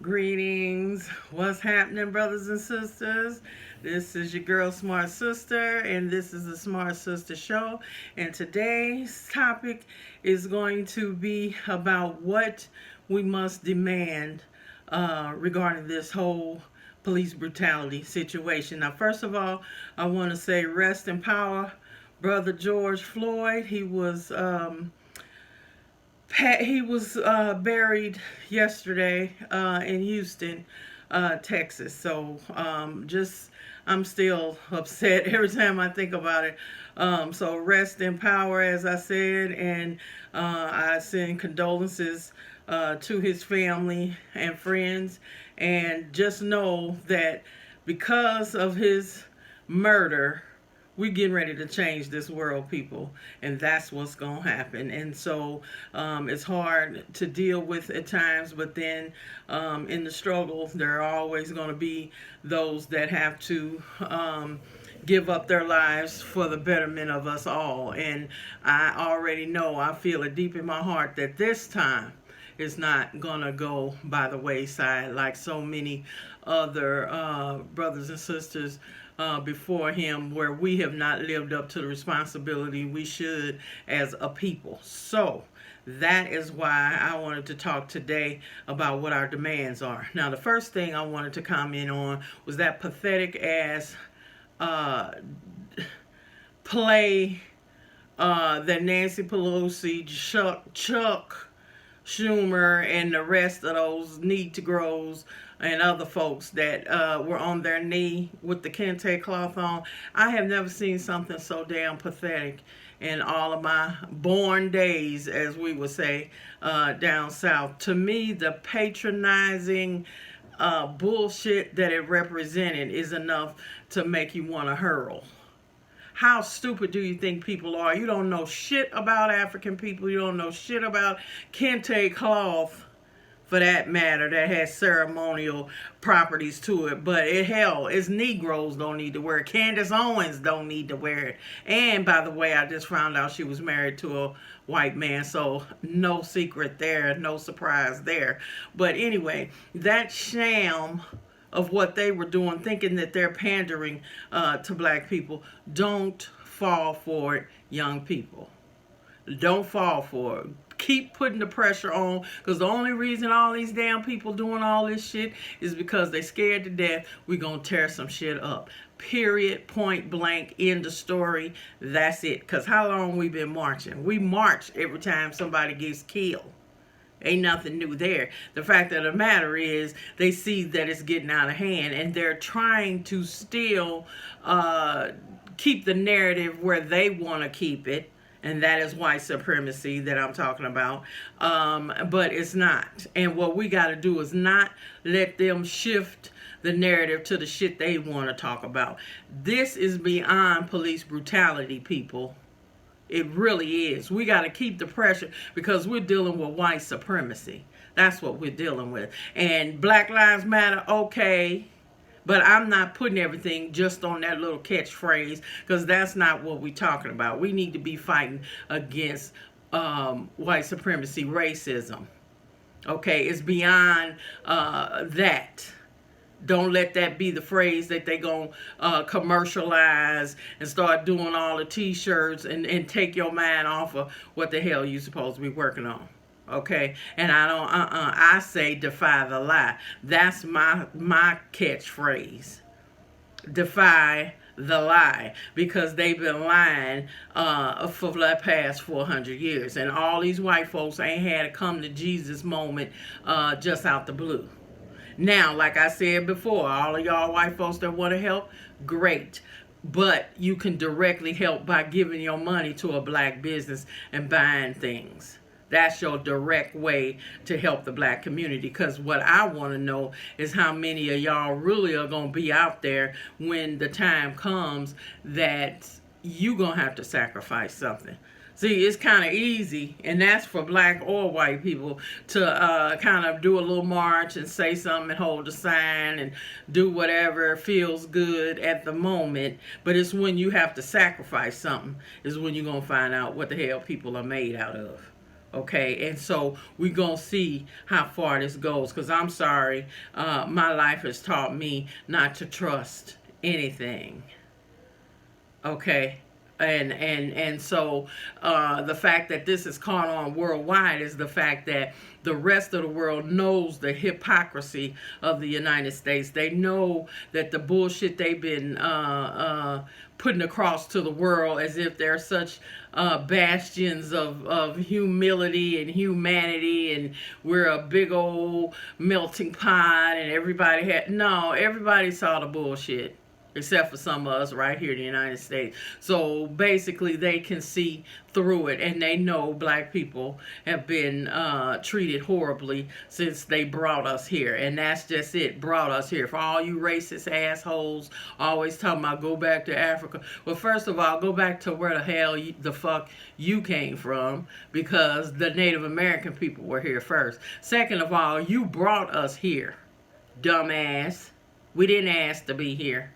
Greetings. What's happening, brothers and sisters? This is your girl, Smartsistah, and this is the Smartsistah Show. And today's topic is going to be about what we must demand regarding this whole police brutality situation. Now, first of all, I want to say rest in power, Brother George Floyd. He was buried yesterday in Houston, Texas. So just I'm still upset every time I think about it. So rest in power, as I said, and I send condolences to his family and friends, and just know that because of his murder, we're getting ready to change this world, people, and that's what's gonna happen. And so it's hard to deal with at times, but then in the struggle there are always going to be those that have to give up their lives for the betterment of us all. And I already know, I feel it deep in my heart that this time is not gonna go by the wayside like so many other brothers and sisters before him, where we have not lived up to the responsibility we should as a people. So that is why I wanted to talk today about what our demands are. Now, the first thing I wanted to comment on was that pathetic ass uh, play that Nancy Pelosi, Chuck Schumer, and the rest of those need to grows and other folks that were on their knee with the kente cloth on. I have never seen something so damn pathetic in all of my born days, as we would say down south. To me, the patronizing bullshit that it represented is enough to make you want to hurl. How stupid do you think people are? You don't know shit about African people. You don't know shit about kente cloth, for that matter, that has ceremonial properties to it. But hell, it's Negroes don't need to wear it. Candace Owens don't need to wear it. And by the way, I just found out she was married to a white man, so no secret there, no surprise there. But anyway, that sham of what they were doing, thinking that they're pandering to black people, don't fall for it, young people. Don't fall for it. Keep putting the pressure on, because the only reason all these damn people doing all this shit is because they scared to death we gonna tear some shit up. Period, point blank, end of story. That's it. Because how long we been marching? We march every time somebody gets killed. Ain't nothing new there. The fact of the matter is they see that it's getting out of hand, and they're trying to still keep the narrative where they want to keep it, and that is white supremacy that I'm talking about. But it's not. And what we got to do is not let them shift the narrative to the shit they want to talk about. This is beyond police brutality, people. It really is. We got to keep the pressure, because we're dealing with white supremacy. That's what we're dealing with. And Black Lives Matter, okay. But I'm not putting everything just on that little catchphrase, because that's not what we're talking about. We need to be fighting against white supremacy, racism. Okay, it's beyond that. Don't let that be the phrase that they gonna commercialize and start doing all the t-shirts and take your mind off of what the hell you supposed to be working on. Okay, and I don't I say defy the lie. That's my catchphrase. Defy the lie, because they've been lying for the past 400 years, and all these white folks ain't had a come to Jesus moment just out the blue. Now, like I said before, all of y'all white folks that want to help, great. But you can directly help by giving your money to a black business and buying things. That's your direct way to help the black community. Because what I want to know is how many of y'all really are going to be out there when the time comes that you going to have to sacrifice something. See, it's kind of easy, and that's for black or white people, to kind of do a little march and say something and hold a sign and do whatever feels good at the moment. But it's when you have to sacrifice something is when you're going to find out what the hell people are made out of. Okay, and so we're gonna see how far this goes, because I'm sorry, my life has taught me not to trust anything. Okay, and so the fact that this is caught on worldwide is the fact that the rest of the world knows the hypocrisy of the United States. They know that the bullshit they've been putting across to the world, as if they're such bastions of humility and humanity, and we're a big old melting pot, and everybody saw the bullshit, except for some of us right here in the United States. So basically, they can see through it, and they know black people have been treated horribly since they brought us here. And that's just it, brought us here. For all you racist assholes always talking about go back to Africa. Well, first of all, go back to where the hell the fuck you came from, because the Native American people were here first. Second of all, you brought us here, dumbass. We didn't ask to be here.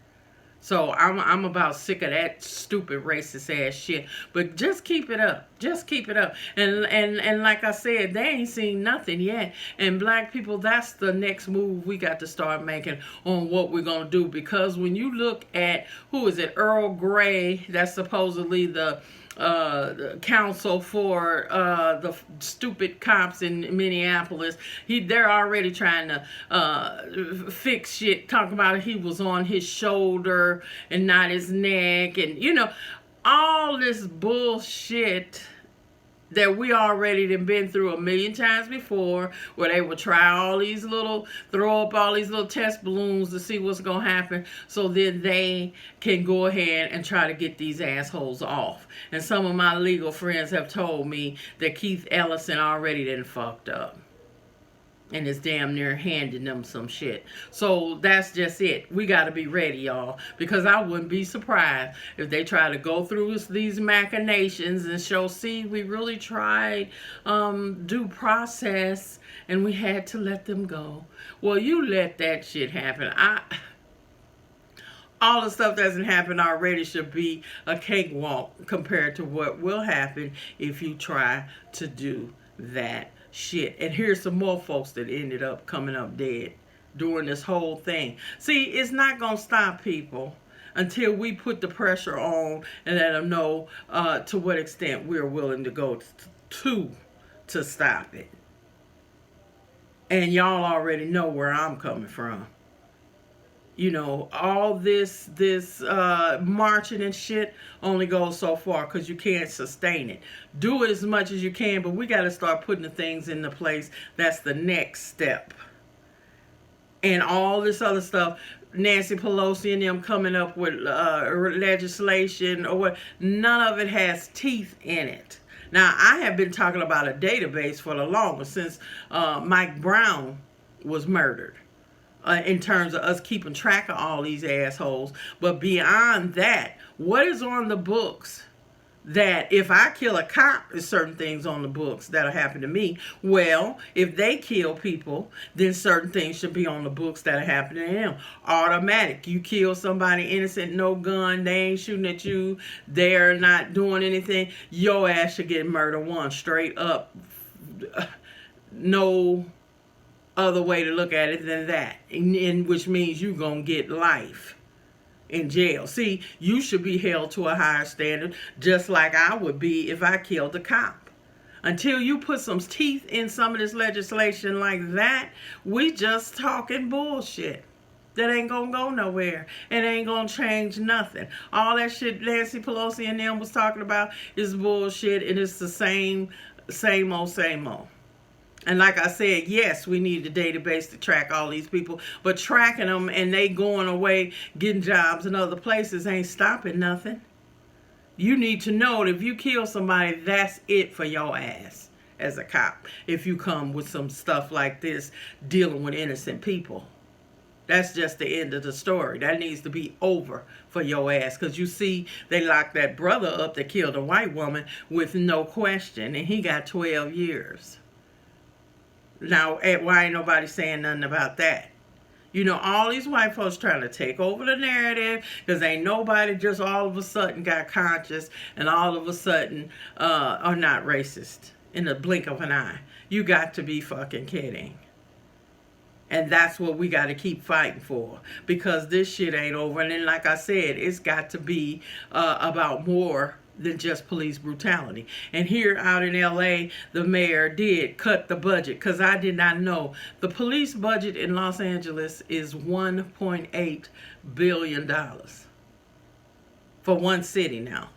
So I'm about sick of that stupid racist ass shit. But just keep it up. Just keep it up. And like I said, they ain't seen nothing yet. And black people, that's the next move we got to start making on what we're gonna do. Because when you look at, who is it, Earl Grey, that's supposedly the counsel for the stupid cops in Minneapolis. They're already trying to fix shit, talking about he was on his shoulder and not his neck, and all this bullshit that we already done been through a million times before, where they would throw up all these little test balloons to see what's gonna happen, so then they can go ahead and try to get these assholes off. And some of my legal friends have told me that Keith Ellison already done fucked up and is damn near handing them some shit. So that's just it. We got to be ready, y'all, because I wouldn't be surprised if they try to go through these machinations and show, see, we really tried due process and we had to let them go. Well, you let that shit happen. All the stuff that hasn't happened already should be a cakewalk compared to what will happen if you try to do that shit. And here's some more folks that ended up coming up dead during this whole thing. See, it's not gonna stop, people, until we put the pressure on and let them know to what extent we're willing to go to stop it. And y'all already know where I'm coming from. All this marching and shit only goes so far, because you can't sustain it. Do it as much as you can, but we got to start putting the things into place. That's the next step. And all this other stuff, Nancy Pelosi and them coming up with legislation or what, none of it has teeth in it. Now, I have been talking about a database for the longest, since Mike Brown was murdered. In terms of us keeping track of all these assholes. But beyond that, what is on the books? That if I kill a cop, there's certain things on the books that'll happen to me. Well, if they kill people, then certain things should be on the books that'll happen to them. Automatic. You kill somebody innocent, no gun, they ain't shooting at you, they're not doing anything, your ass should get murder one, straight up. No other way to look at it than that, in which means you're gonna get life in jail. See, you should be held to a higher standard, just like I would be if I killed a cop. Until you put some teeth in some of this legislation like that, we just talking bullshit that ain't gonna go nowhere and ain't gonna change nothing. All that shit Nancy Pelosi and them was talking about is bullshit, and it's the same old. And like I said, yes, we need a database to track all these people, but tracking them and they going away, getting jobs in other places ain't stopping nothing. You need to know that if you kill somebody, that's it for your ass as a cop. If you come with some stuff like this, dealing with innocent people. That's just the end of the story. That needs to be over for your ass. Because you see, they locked that brother up that killed a white woman with no question, and he got 12 years. Now, why ain't nobody saying nothing about that? All these white folks trying to take over the narrative, because ain't nobody just all of a sudden got conscious and all of a sudden are not racist. in the blink of an eye. You got to be fucking kidding. And that's what we got to keep fighting for, because this shit ain't over. And then, like I said, it's got to be about more than just police brutality. And here out in LA, the mayor did cut the budget, because I did not know the police budget in Los Angeles is $1.8 billion for one city now.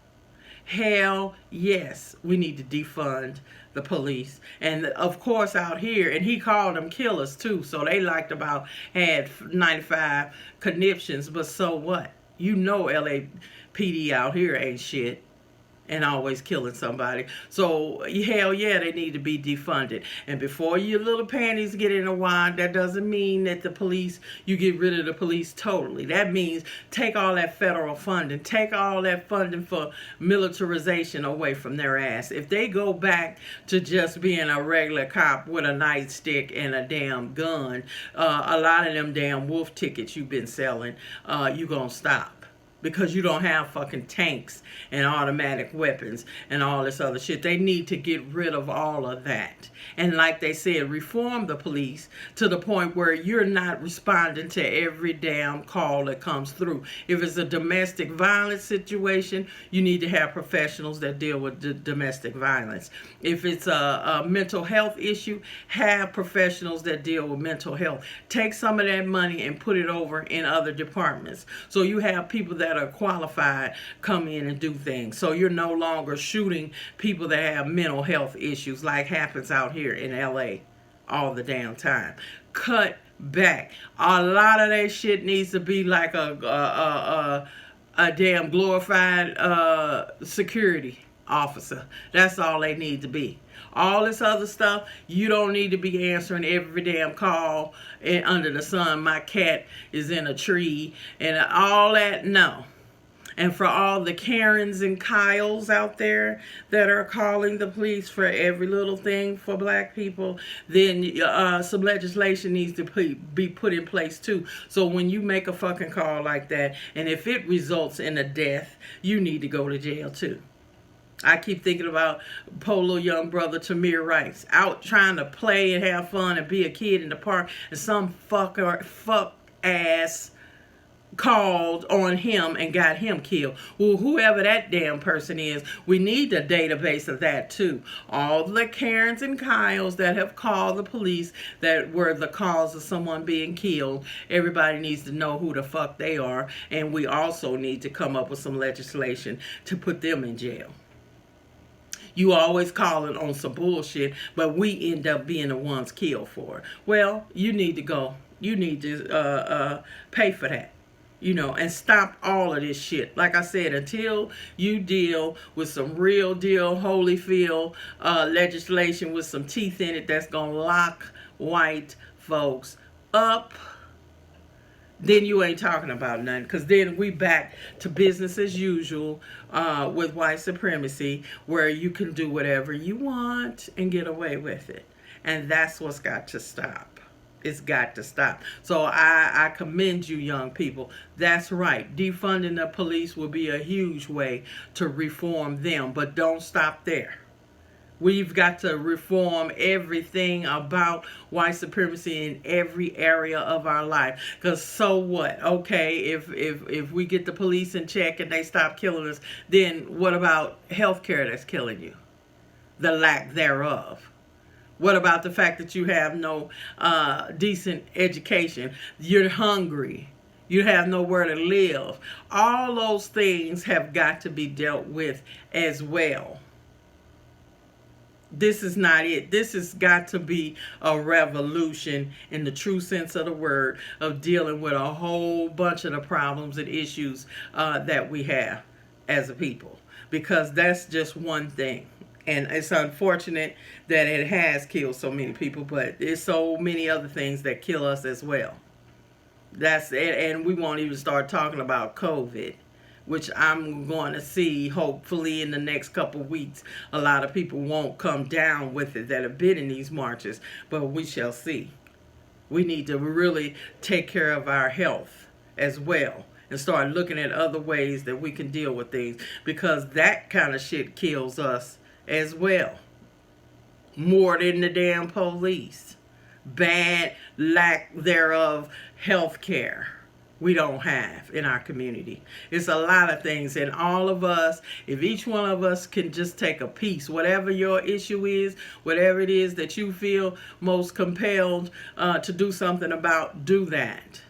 Hell yes, we need to defund the police. And of course out here, and he called them killers too, so they liked about had 95 conniptions, but so what? You know LAPD out here ain't shit and always killing somebody. So hell yeah, they need to be defunded. And before your little panties get in a wad, that doesn't mean that the police, you get rid of the police totally. That means take all that federal funding, take all that funding for militarization away from their ass. If they go back to just being a regular cop with a nightstick and a damn gun, a lot of them damn wolf tickets you've been selling, you gonna stop. Because you don't have fucking tanks and automatic weapons and all this other shit. They need to get rid of all of that. And like they said, reform the police to the point where you're not responding to every damn call that comes through. If it's a domestic violence situation, you need to have professionals that deal with domestic violence. If it's a mental health issue, have professionals that deal with mental health. Take some of that money and put it over in other departments. So you have people that are qualified come in and do things. So you're no longer shooting people that have mental health issues like happens out here in LA all the damn time. Cut back. A lot of that shit needs to be like a damn glorified security officer. That's all they need to be. All this other stuff, you don't need to be answering every damn call under the sun. My cat is in a tree and all that. No. And for all the Karens and Kyles out there that are calling the police for every little thing for black people, then some legislation needs to be put in place too. So when you make a fucking call like that, and if it results in a death, you need to go to jail too. I keep thinking about poor little young brother Tamir Rice out trying to play and have fun and be a kid in the park, and some fuck ass called on him and got him killed. Well, whoever that damn person is, we need a database of that too. All the Karens and Kyles that have called the police that were the cause of someone being killed, everybody needs to know who the fuck they are, and we also need to come up with some legislation to put them in jail. You always calling on some bullshit, but we end up being the ones killed for it. Well, you need to go. You need to pay for that. You know, and stop all of this shit. Like I said, until you deal with some real deal Holyfield legislation with some teeth in it that's going to lock white folks up, then you ain't talking about nothing. Because then we back to business as usual with white supremacy, where you can do whatever you want and get away with it. And that's what's got to stop. It's got to stop. So I commend you, young people. That's right. Defunding the police will be a huge way to reform them. But don't stop there. We've got to reform everything about white supremacy in every area of our life. Because so what? Okay, if we get the police in check and they stop killing us, then what about healthcare that's killing you? The lack thereof. What about the fact that you have no decent education? You're hungry. You have nowhere to live. All those things have got to be dealt with as well. This is not it. This has got to be a revolution in the true sense of the word, of dealing with a whole bunch of the problems and issues that we have as a people. Because that's just one thing. And it's unfortunate that it has killed so many people, but there's so many other things that kill us as well. That's it. And we won't even start talking about COVID, which I'm going to see hopefully in the next couple of weeks. A lot of people won't come down with it that have been in these marches, but we shall see. We need to really take care of our health as well and start looking at other ways that we can deal with things, because that kind of shit kills us as well. more than the damn police. Bad lack thereof health care we don't have in our community. It's a lot of things, and all of us, if each one of us can just take a piece, whatever your issue is, whatever it is that you feel most compelled to do something about, do that.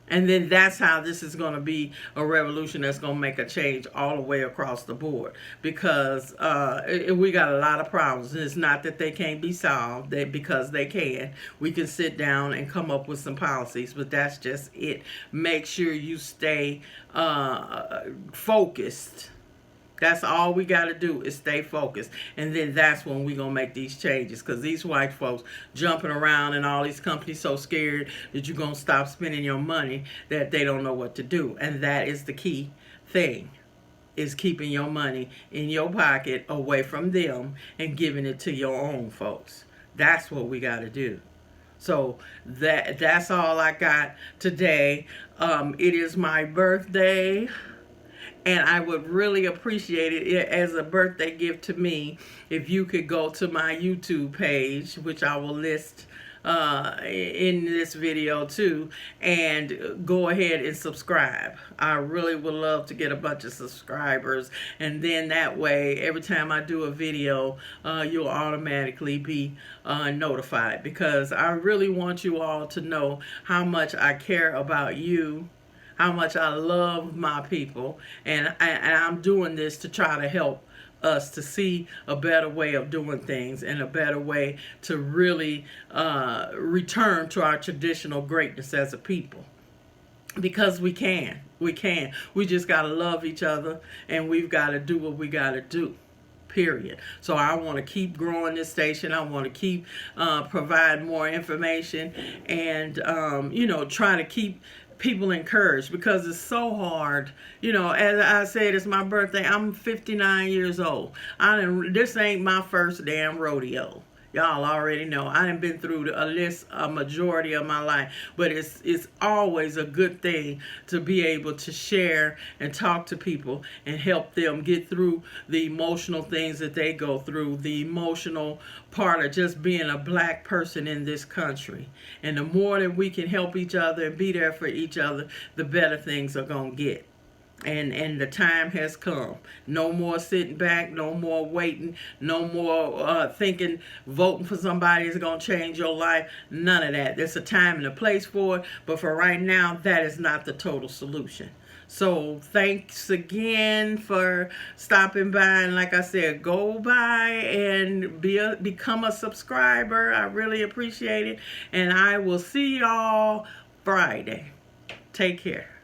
And then that's how this is going to be a revolution that's going to make a change all the way across the board. Because we got a lot of problems. And it's not that they can't be solved, because they can. We can sit down and come up with some policies, but that's just it. Make sure you stay focused. That's all we got to do is stay focused. And then that's when we're going to make these changes. Because these white folks jumping around and all these companies so scared that you're going to stop spending your money that they don't know what to do. And that is the key thing, is keeping your money in your pocket away from them and giving it to your own folks. That's what we got to do. So that's all I got today. It is my birthday. And I would really appreciate it as a birthday gift to me if you could go to my YouTube page, which I will list in this video too, and go ahead and subscribe. I really would love to get a bunch of subscribers, and then that way every time I do a video you'll automatically be notified, because I really want you all to know how much I care about you, how much I love my people, and I'm doing this to try to help us to see a better way of doing things and a better way to really return to our traditional greatness as a people. Because we can. We just got to love each other, and we've got to do what we got to do. Period. So I want to keep growing this station. I want to keep provide more information, and try to keep people encouraged, because it's so hard. As I said, it's my birthday. I'm 59 years old. This ain't my first damn rodeo. Y'all already know I done been through a majority of my life, but it's always a good thing to be able to share and talk to people and help them get through the emotional things that they go through, the emotional part of just being a black person in this country. And the more that we can help each other and be there for each other, the better things are gonna get. And the time has come. No more sitting back, no more waiting, no more thinking voting for somebody is going to change your life. None of that. There's a time and a place for it, but for right now, that is not the total solution. So thanks again for stopping by, and like I said, go by and become a subscriber. I really appreciate it, and I will see y'all Friday. Take care.